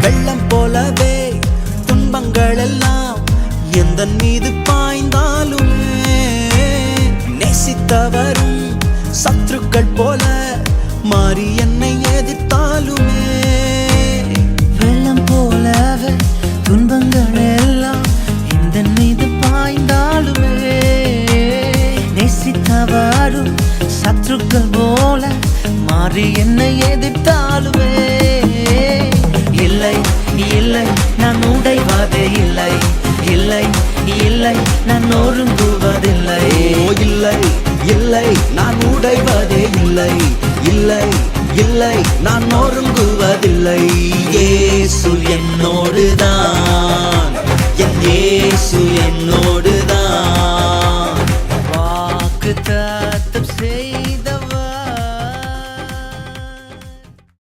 வெள்ளம் போலவே துன்பங்கள் எல்லாம் எந்தன் மீது பாய்ந்தாலுமே நேசித்தவரும் சத்துருக்கள் போல மாறி என்னை எதிர்த்தாலுமே வெள்ளம் போலவே துன்பங்கள் எல்லாம் எந்தன் மீது பாய்ந்தாலுமே நேசித்தவரும் சத்துருக்கள் போல மாறி என்னை எதிர்த்தாலுமே இல்லை இல்லை நான் உடைவதே இல்லை இல்லை இல்லை நான் நொறுங்குவதில்லை இல்லை இல்லை நான் உடைவதே இல்லை இல்லை இல்லை நான் நொறுங்குவதில்லை இயேசு என்னோடுதான் என் இயேசு என்னோடு